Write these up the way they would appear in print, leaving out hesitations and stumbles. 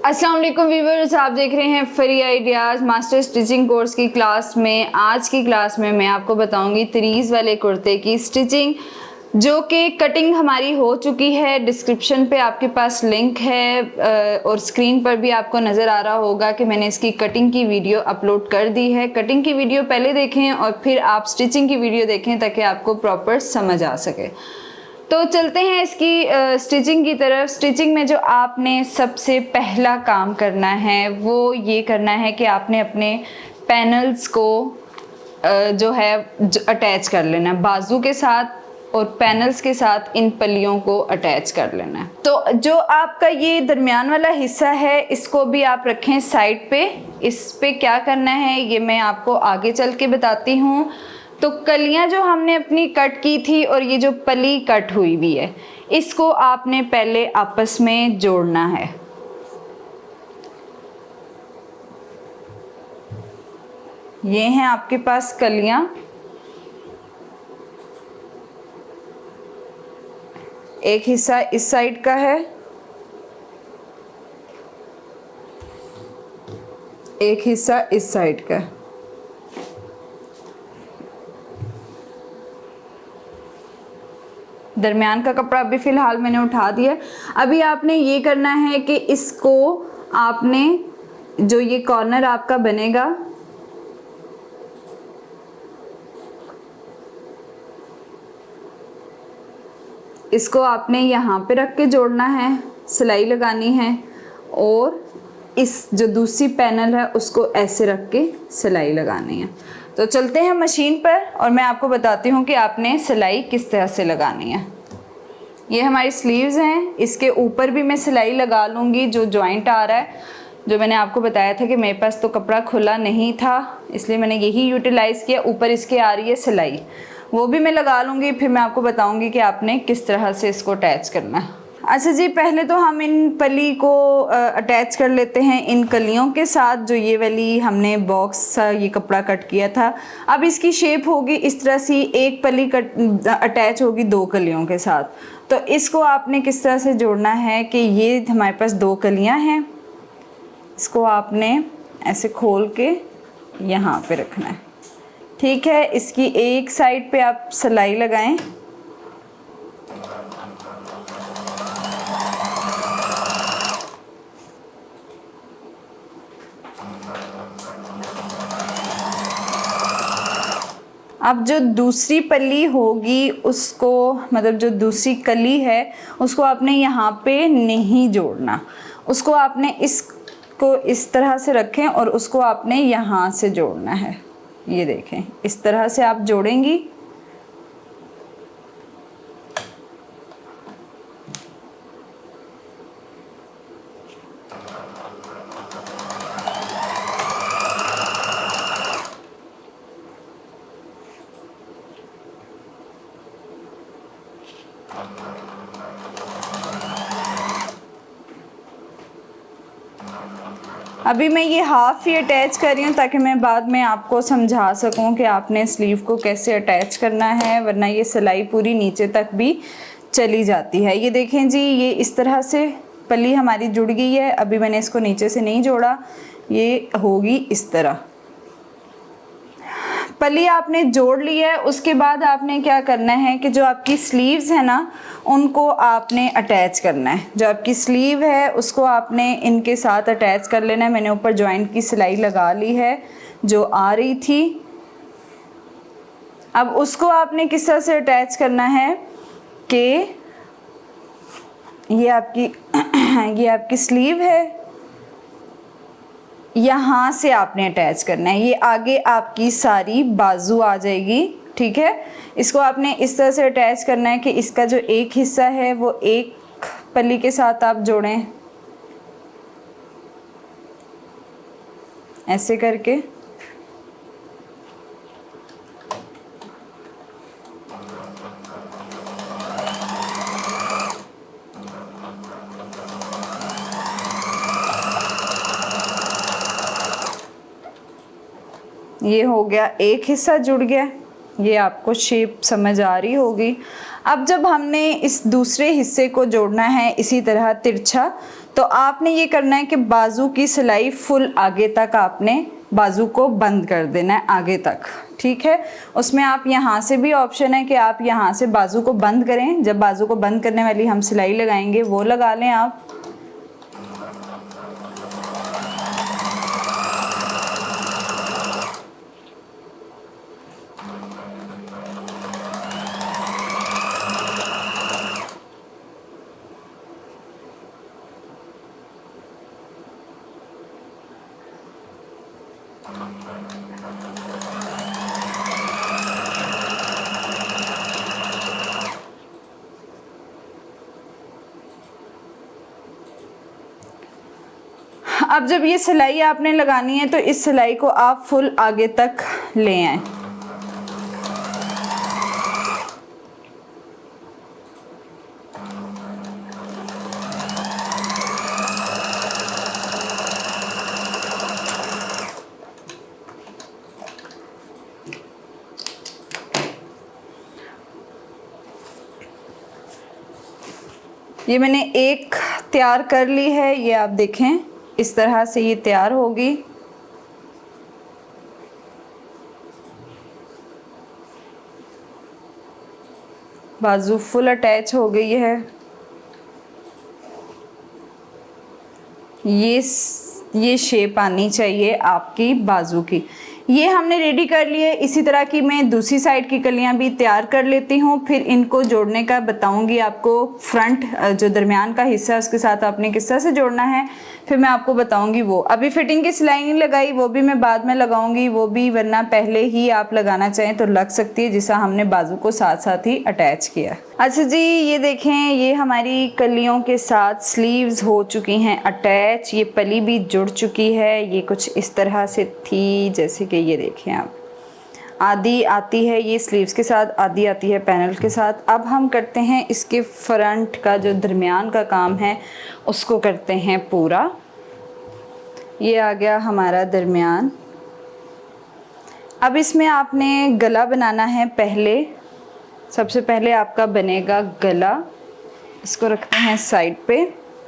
अस्सलाम वालेकुम व्यूअर्स, आप देख रहे हैं free ideas master stitching course की क्लास में। आज की क्लास में मैं आपको बताऊंगी तरीज़ वाले कुर्ते की स्टिचिंग, जो कि कटिंग हमारी हो चुकी है। डिस्क्रिप्शन पे आपके पास लिंक है और स्क्रीन पर भी आपको नज़र आ रहा होगा कि मैंने इसकी कटिंग की वीडियो अपलोड कर दी है। कटिंग की वीडियो पहले देखें और फिर आप स्टिचिंग की वीडियो देखें ताकि आपको प्रॉपर समझ आ सके। तो चलते हैं इसकी स्टिचिंग की तरफ। स्टिचिंग में जो आपने सबसे पहला काम करना है वो ये करना है कि आपने अपने पैनल्स को जो है अटैच कर लेना है बाजू के साथ, और पैनल्स के साथ इन पल्लियों को अटैच कर लेना है। तो जो आपका ये दरमियान वाला हिस्सा है इसको भी आप रखें साइड पे। इस पे क्या करना है ये मैं आपको आगे चल के बताती हूँ। तो कलियां जो हमने अपनी कट की थी और ये जो पली कट हुई हुई है इसको आपने पहले आपस में जोड़ना है। ये हैं आपके पास कलियां, एक हिस्सा इस साइड का है, एक हिस्सा इस साइड का है। दरमियान का कपड़ा अभी फ़िलहाल मैंने उठा दिया। अभी आपने ये करना है कि इसको आपने जो ये कॉर्नर आपका बनेगा इसको आपने यहाँ पे रख के जोड़ना है, सिलाई लगानी है, और इस जो दूसरी पैनल है उसको ऐसे रख के सिलाई लगानी है। तो चलते हैं मशीन पर और मैं आपको बताती हूँ कि आपने सिलाई किस तरह से लगानी है। ये हमारी स्लीव्स हैं, इसके ऊपर भी मैं सिलाई लगा लूँगी जो जॉइंट आ रहा है। जो मैंने आपको बताया था कि मेरे पास तो कपड़ा खुला नहीं था इसलिए मैंने यही यूटिलाइज़ किया। ऊपर इसके आ रही है सिलाई, वो भी मैं लगा लूँगी, फिर मैं आपको बताऊँगी कि आपने किस तरह से इसको अटैच करना है। अच्छा जी, पहले तो हम इन पली को अटैच कर लेते हैं इन कलियों के साथ, जो ये वाली हमने बॉक्स सा ये कपड़ा कट किया था। अब इसकी शेप होगी इस तरह से, एक पली कट अटैच होगी दो कलियों के साथ। तो इसको आपने किस तरह से जोड़ना है कि ये हमारे पास दो कलियां हैं, इसको आपने ऐसे खोल के यहाँ पे रखना है। ठीक है, इसकी एक साइड पे आप सिलाई लगाएं। अब जो दूसरी पल्ली होगी उसको, मतलब जो दूसरी कली है उसको आपने यहाँ पे नहीं जोड़ना, उसको आपने इसको इस तरह से रखें और उसको आपने यहाँ से जोड़ना है। ये देखें, इस तरह से आप जोड़ेंगी। अभी मैं ये हाफ ही अटैच कर रही हूँ ताकि मैं बाद में आपको समझा सकूँ कि आपने स्लीव को कैसे अटैच करना है, वरना ये सिलाई पूरी नीचे तक भी चली जाती है। ये देखें जी, ये इस तरह से पल्ली हमारी जुड़ गई है। अभी मैंने इसको नीचे से नहीं जोड़ा, ये होगी इस तरह। पल्ली आपने जोड़ ली है, उसके बाद आपने क्या करना है कि जो आपकी स्लीव्स है ना उनको आपने अटैच करना है। जो आपकी स्लीव है उसको आपने इनके साथ अटैच कर लेना है। मैंने ऊपर जॉइंट की सिलाई लगा ली है जो आ रही थी। अब उसको आपने किस तरह से अटैच करना है कि ये आपकी स्लीव है, यहाँ से आपने अटैच करना है। ये आगे आपकी सारी बाजू आ जाएगी। ठीक है, इसको आपने इस तरह से अटैच करना है कि इसका जो एक हिस्सा है वो एक पल्ली के साथ आप जोड़ें, ऐसे करके। ये हो गया, एक हिस्सा जुड़ गया। ये आपको शेप समझ आ रही होगी। अब जब हमने इस दूसरे हिस्से को जोड़ना है इसी तरह तिरछा, तो आपने ये करना है कि बाजू की सिलाई फुल आगे तक आपने बाजू को बंद कर देना है आगे तक, ठीक है। उसमें आप यहाँ से भी ऑप्शन है कि आप यहाँ से बाजू को बंद करें, जब बाजू को बंद करने वाली हम सिलाई लगाएंगे वो लगा लें आप। अब जब ये सिलाई आपने लगानी है तो इस सिलाई को आप फुल आगे तक ले आएं। ये मैंने एक तैयार कर ली है, ये आप देखें इस तरह से ये तैयार होगी। बाजू फुल अटैच हो गई है। ये शेप आनी चाहिए आपकी बाजू की। ये हमने रेडी कर लिए। इसी तरह की मैं दूसरी साइड की कलियां भी तैयार कर लेती हूँ, फिर इनको जोड़ने का बताऊंगी आपको। फ्रंट जो दरमियान का हिस्सा है उसके साथ आपने किस तरह से जोड़ना है फिर मैं आपको बताऊंगी वो। अभी फिटिंग की सिलाई नहीं लगाई, वो भी मैं बाद में लगाऊंगी वो भी, वरना पहले ही आप लगाना चाहें तो लग सकती है, जिसा हमने बाजू को साथ साथ ही अटैच किया। अच्छा जी, ये देखें ये हमारी कलियों के साथ स्लीव्स हो चुकी हैं अटैच। ये पली भी जुड़ चुकी है। ये कुछ इस तरह से थी, जैसे कि ये देखें आप, आधी आती है ये स्लीव्स के साथ, आधी आती है पैनल के साथ। अब हम करते हैं इसके फ्रंट का जो दरमियान का काम है उसको करते हैं पूरा। ये आ गया हमारा दरमियान। अब इसमें आपने गला बनाना है। सबसे पहले आपका बनेगा गला। इसको रखते हैं साइड पे।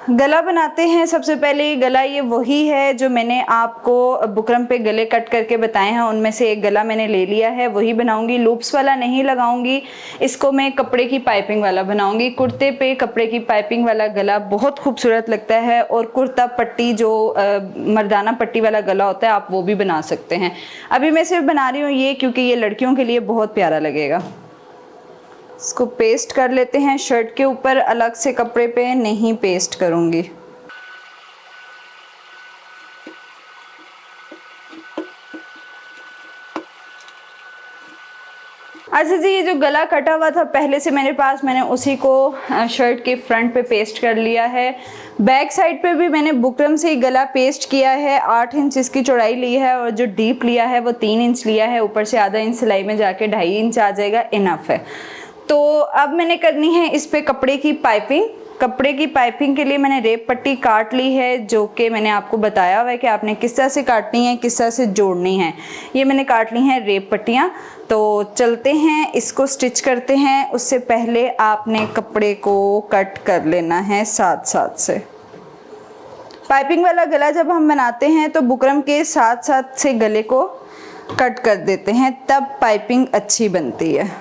गला बनाते हैं सबसे पहले। गला ये वही है जो मैंने आपको बुकरम पे गले कट करके बताए हैं, उनमें से एक गला मैंने ले लिया है, वही बनाऊंगी। लूप्स वाला नहीं लगाऊंगी, इसको मैं कपड़े की पाइपिंग वाला बनाऊंगी। कुर्ते पे कपड़े की पाइपिंग वाला गला बहुत खूबसूरत लगता है, और कुर्ता पट्टी जो मर्दाना पट्टी वाला गला होता है आप वो भी बना सकते हैं। अभी मैं सिर्फ बना रही हूँ ये क्योंकि ये लड़कियों के लिए बहुत प्यारा लगेगा। इसको पेस्ट कर लेते हैं शर्ट के ऊपर, अलग से कपड़े पे नहीं पेस्ट करूंगी। अच्छा जी, ये जो गला कटा हुआ था पहले से मेरे पास, मैंने उसी को शर्ट के फ्रंट पे पेस्ट कर लिया है। बैक साइड पे भी मैंने बुकरम से ही गला पेस्ट किया है। 8 इंच इसकी चौड़ाई ली है, और जो डीप लिया है वो 3 इंच लिया है। ऊपर से आधा इंच सिलाई में जाके 2.5 इंच आ जाएगा, इनफ है। तो अब मैंने करनी है इस पे कपड़े की पाइपिंग। कपड़े की पाइपिंग के लिए मैंने रेप पट्टी काट ली है, जो कि मैंने आपको बताया हुआ है कि आपने किस तरह से काटनी है, किस तरह से जोड़नी है। ये मैंने काट ली हैं रेप पट्टियाँ। तो चलते हैं इसको स्टिच करते हैं। उससे पहले आपने कपड़े को कट कर लेना है साथ साथ से। पाइपिंग वाला गला जब हम बनाते हैं तो बुकरम के साथ साथ से गले को कट कर देते हैं, तब पाइपिंग अच्छी बनती है।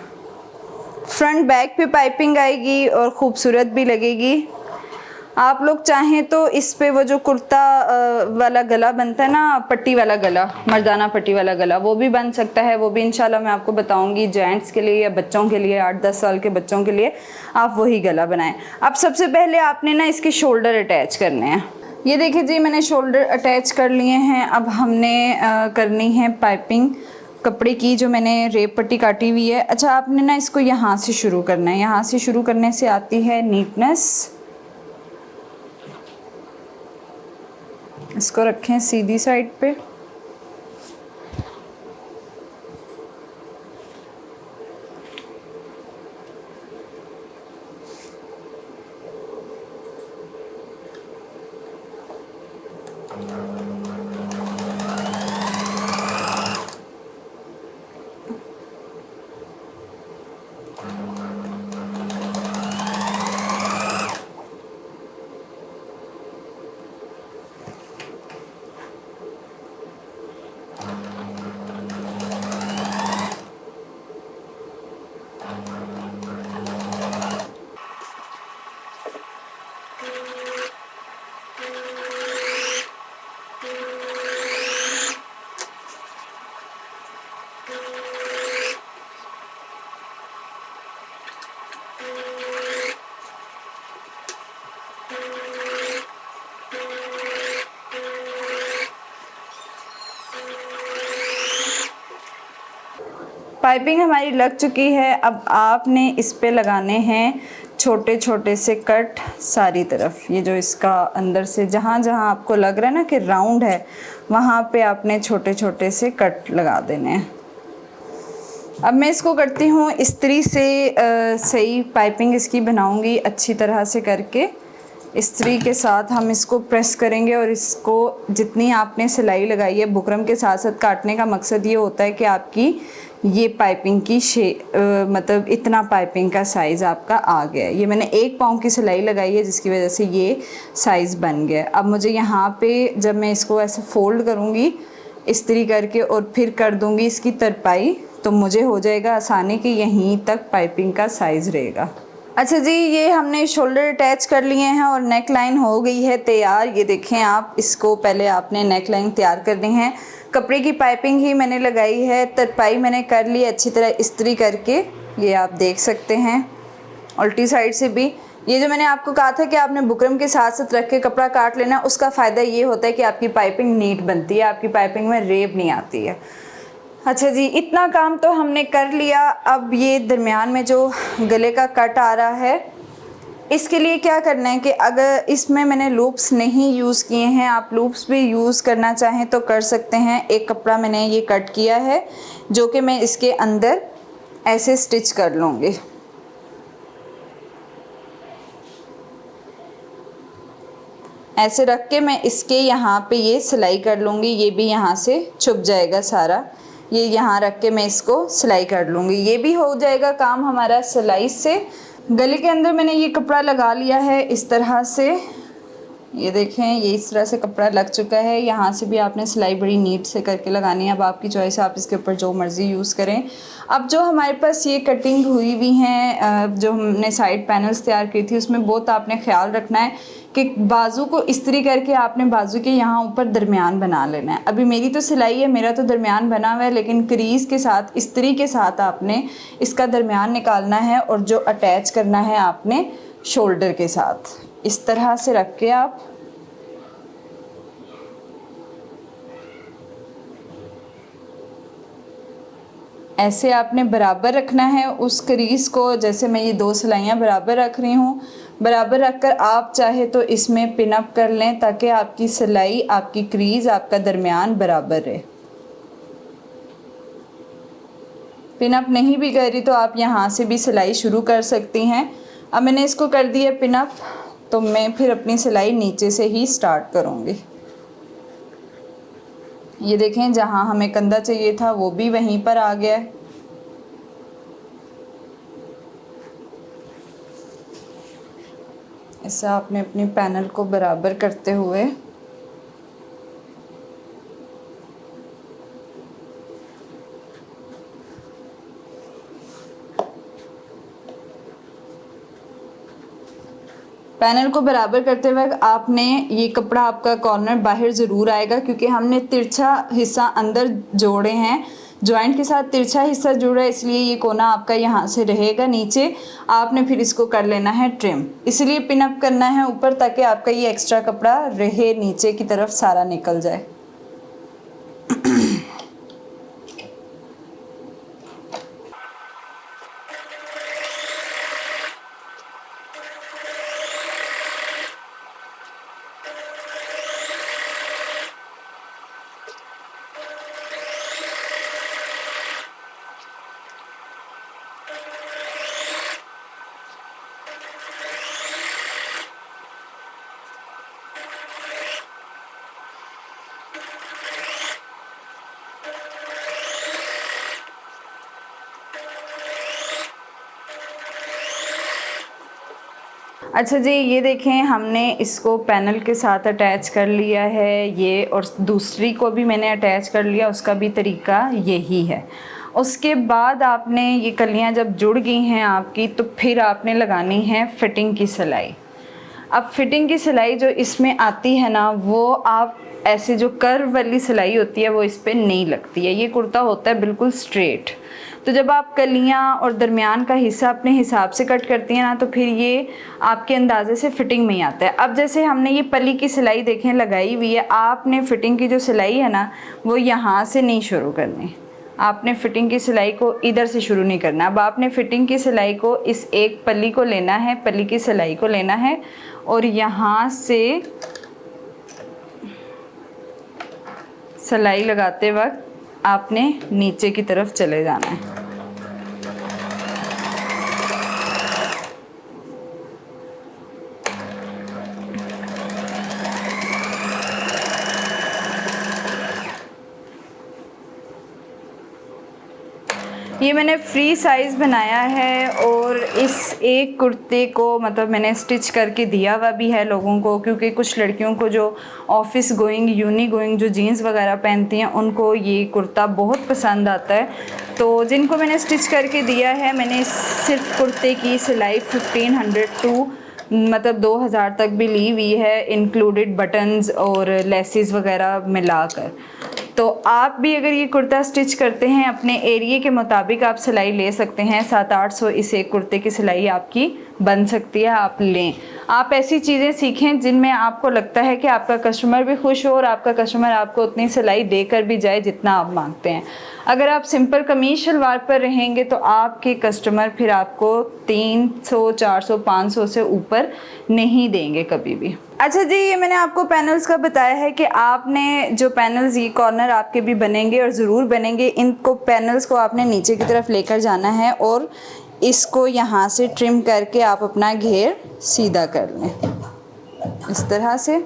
फ्रंट बैक पे पाइपिंग आएगी और ख़ूबसूरत भी लगेगी। आप लोग चाहें तो इस पे वो जो कुर्ता वाला गला बनता है ना, पट्टी वाला गला, मर्दाना पट्टी वाला गला, वो भी बन सकता है। वो भी इंशाल्लाह मैं आपको बताऊंगी। जेंट्स के लिए या बच्चों के लिए, 8-10 साल के बच्चों के लिए आप वही गला बनाएं। अब सबसे पहले आपने ना इसके शोल्डर अटैच करने हैं। ये देखिए जी, मैंने शोल्डर अटैच कर लिए हैं। अब हमने करनी है पाइपिंग कपड़े की, जो मैंने रेप पट्टी काटी हुई है। अच्छा, आपने ना इसको यहाँ से शुरू करना है। यहाँ से शुरू करने से आती है नीटनेस। इसको रखें सीधी साइड पे। पाइपिंग हमारी लग चुकी है। अब आपने इस पे लगाने हैं छोटे छोटे से कट सारी तरफ। ये जो इसका अंदर से जहाँ जहाँ आपको लग रहा है ना कि राउंड है, वहाँ पे आपने छोटे छोटे से कट लगा देने हैं। अब मैं इसको करती हूँ इस्त्री से, सही पाइपिंग इसकी बनाऊँगी अच्छी तरह से करके। इस्त्री के साथ हम इसको प्रेस करेंगे और इसको जितनी आपने सिलाई लगाई है बुकरम के साथ साथ काटने का मकसद ये होता है कि आपकी ये पाइपिंग की मतलब इतना पाइपिंग का साइज़ आपका आ गया है। ये मैंने 1 पाँव की सिलाई लगाई है जिसकी वजह से ये साइज़ बन गया। अब मुझे यहाँ पे जब मैं इसको ऐसे फोल्ड करूँगी इस्त्री करके और फिर कर दूँगी इसकी तरपाई, तो मुझे हो जाएगा आसानी कि यहीं तक पाइपिंग का साइज़ रहेगा। अच्छा जी, ये हमने शोल्डर अटैच कर लिए हैं और नेक लाइन हो गई है तैयार। ये देखें आप, इसको पहले आपने नेक लाइन तैयार करनी है। कपड़े की पाइपिंग ही मैंने लगाई है, तरपाई मैंने कर ली अच्छी तरह इस्त्री करके, ये आप देख सकते हैं। उल्टी साइड से भी ये जो मैंने आपको कहा था कि आपने बुकरम के साथ साथ रख के कपड़ा काट लेना, उसका फ़ायदा ये होता है कि आपकी पाइपिंग नीट बनती है, आपकी पाइपिंग में रेब नहीं आती है। अच्छा जी, इतना काम तो हमने कर लिया। अब ये दरमियान में जो गले का कट आ रहा है, इसके लिए क्या करना है कि अगर इसमें मैंने लूप्स नहीं यूज़ किए हैं, आप लूप्स भी यूज़ करना चाहें तो कर सकते हैं। एक कपड़ा मैंने ये कट किया है जो कि मैं इसके अंदर ऐसे स्टिच कर लूँगी। ऐसे रख के मैं इसके यहाँ पे ये सिलाई कर लूँगी। ये भी यहाँ से छुप जाएगा सारा, ये यहाँ रख के मैं इसको सिलाई कर लूँगी। ये भी हो जाएगा काम हमारा सिलाई से। गले के अंदर मैंने ये कपड़ा लगा लिया है इस तरह से, ये देखें ये इस तरह से कपड़ा लग चुका है। यहाँ से भी आपने सिलाई बड़ी नीट से करके लगानी है। अब आपकी चॉइस है, आप इसके ऊपर जो मर्ज़ी यूज़ करें। अब जो हमारे पास ये कटिंग हुई हुई हैं, जो हमने साइड पैनल्स तैयार की थी, उसमें बहुत आपने ख्याल रखना है कि बाजू को इस्त्री करके आपने बाजू के यहाँ ऊपर दरमियान बना लेना है। अभी मेरी तो सिलाई है, मेरा तो दरमियान बना हुआ है, लेकिन क्रीज़ के साथ इस्त्री के साथ आपने इसका दरमियान निकालना है और जो अटैच करना है आपने शोल्डर के साथ इस तरह से रख के आप ऐसे आपने बराबर रखना है उस क्रीज़ को। जैसे मैं ये 2 सिलाइयाँ बराबर रख रही हूँ, बराबर रखकर आप चाहे तो इसमें पिन अप कर लें ताकि आपकी सिलाई, आपकी क्रीज़, आपका दरमियान बराबर रहे। पिन अप नहीं भी करी तो आप यहाँ से भी सिलाई शुरू कर सकती हैं। अब मैंने इसको कर दिया पिन अप, तो मैं फिर अपनी सिलाई नीचे से ही स्टार्ट करूँगी। ये देखें जहाँ हमें कंधा चाहिए था वो भी वहीं पर आ गया है। ऐसा आपने अपनी पैनल को बराबर करते हुए पैनल को बराबर करते वक्त आपने ये कपड़ा, आपका कॉर्नर बाहर ज़रूर आएगा क्योंकि हमने तिरछा हिस्सा अंदर जोड़े हैं, जॉइंट के साथ तिरछा हिस्सा जुड़ा है, इसलिए ये कोना आपका यहाँ से रहेगा नीचे। आपने फिर इसको कर लेना है ट्रिम, इसलिए पिन अप करना है ऊपर ताकि आपका ये एक्स्ट्रा कपड़ा रहे नीचे की तरफ सारा निकल जाए। अच्छा जी, ये देखें हमने इसको पैनल के साथ अटैच कर लिया है ये, और दूसरी को भी मैंने अटैच कर लिया, उसका भी तरीका यही है। उसके बाद आपने ये कलियां जब जुड़ गई हैं आपकी, तो फिर आपने लगानी है फिटिंग की सिलाई। अब फिटिंग की सिलाई जो इसमें आती है ना, वो आप ऐसे जो कर्व वाली सिलाई होती है वो इस पर नहीं लगती है। ये कुर्ता होता है बिल्कुल स्ट्रेट, तो जब आप कलियां और दरमियान का हिस्सा अपने हिसाब से कट करती हैं ना, तो फिर ये आपके अंदाजे से फिटिंग में ही आता है। अब जैसे हमने ये पली की सिलाई देखें लगाई हुई है, आपने फिटिंग की जो सिलाई है ना वो यहाँ से नहीं शुरू करनी, आपने फिटिंग की सिलाई को इधर से शुरू नहीं करना। अब आपने फिटिंग की सिलाई को इस एक पल्ली को लेना है, पल्ली की सिलाई को लेना है और यहाँ से सिलाई लगाते वक्त आपने नीचे की तरफ चले जाना है। ये मैंने फ्री साइज़ बनाया है और इस एक कुर्ते को मतलब मैंने स्टिच करके दिया हुआ भी है लोगों को, क्योंकि कुछ लड़कियों को जो ऑफिस गोइंग, यूनी गोइंग जो जीन्स वगैरह पहनती हैं उनको ये कुर्ता बहुत पसंद आता है। तो जिनको मैंने स्टिच करके दिया है, मैंने सिर्फ कुर्ते की सिलाई 1500 टू मतलब 2000 तक भी ली हुई है, इंक्लूडेड बटन्स और लेसेस वगैरह मिलाकर। तो आप भी अगर ये कुर्ता स्टिच करते हैं अपने एरिया के मुताबिक आप सिलाई ले सकते हैं। 700-800 इस एक कुर्ते की सिलाई आपकी बन सकती है, आप लें। आप ऐसी चीज़ें सीखें जिनमें आपको लगता है कि आपका कस्टमर भी खुश हो और आपका कस्टमर आपको उतनी सिलाई देकर भी जाए जितना आप मांगते हैं। अगर आप सिंपल कमीज शलवार पर रहेंगे तो आपके कस्टमर फिर आपको 300, 400, 500 से ऊपर नहीं देंगे कभी भी। अच्छा जी, ये मैंने आपको पैनल्स का बताया है कि आपने जो पैनल्स, ये कॉर्नर आपके भी बनेंगे और ज़रूर बनेंगे। इनको पैनल्स को आपने नीचे की तरफ लेकर जाना है और इसको यहाँ से ट्रिम करके आप अपना घेर सीधा कर लें इस तरह से।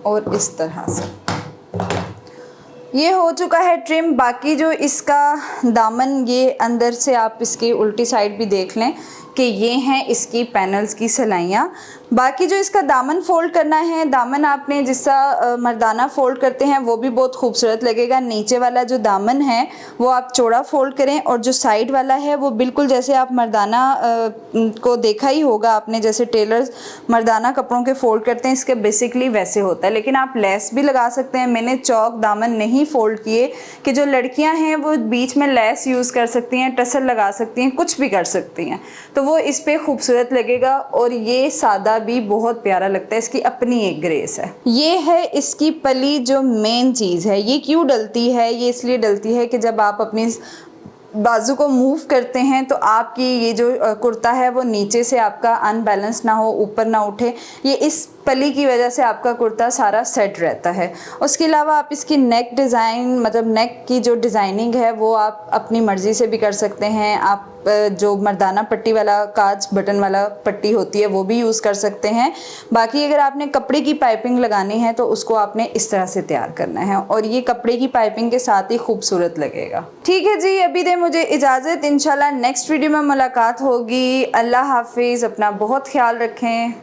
और इस तरह से ये हो चुका है ट्रिम। बाकी जो इसका दामन, ये अंदर से आप इसकी उल्टी साइड भी देख लें कि ये हैं इसकी पैनल्स की सिलाइयाँ। बाकी जो इसका दामन फ़ोल्ड करना है, दामन आपने जिसका मर्दाना फ़ोल्ड करते हैं वो भी बहुत खूबसूरत लगेगा। नीचे वाला जो दामन है वो आप चौड़ा फ़ोल्ड करें और जो साइड वाला है वो बिल्कुल जैसे आप मर्दाना को देखा ही होगा आपने, जैसे टेलर्स मर्दाना कपड़ों के फ़ोल्ड करते हैं, इसके बेसिकली वैसे होता है। लेकिन आप लेस भी लगा सकते हैं। मैंने चौक दामन नहीं फ़ोल्ड किए कि जो लड़कियाँ हैं वो बीच में लेस यूज़ कर सकती हैं, टसल लगा सकती हैं, कुछ भी कर सकती हैं, तो वो इस पे खूबसूरत लगेगा। और ये सादा भी बहुत प्यारा लगता है, इसकी अपनी एक ग्रेस है। ये है इसकी पली, जो मेन चीज़ है। ये क्यों डलती है? ये इसलिए डलती है कि जब आप अपनी बाजू को मूव करते हैं तो आपकी ये जो कुर्ता है वो नीचे से आपका अनबैलेंस ना हो, ऊपर ना उठे। ये इस पली की वजह से आपका कुर्ता सारा सेट रहता है। उसके अलावा आप इसकी नेक डिज़ाइन, मतलब नेक की जो डिज़ाइनिंग है वो आप अपनी मर्ज़ी से भी कर सकते हैं। आप जो मर्दाना पट्टी वाला काज बटन वाला पट्टी होती है वो भी यूज़ कर सकते हैं। बाकी अगर आपने कपड़े की पाइपिंग लगानी है तो उसको आपने इस तरह से तैयार करना है और ये कपड़े की पाइपिंग के साथ ही खूबसूरत लगेगा। ठीक है जी, अभी दे मुझे इजाज़त। इंशाल्लाह नेक्स्ट वीडियो में मुलाकात होगी। अल्लाह हाफिज़, अपना बहुत ख्याल रखें।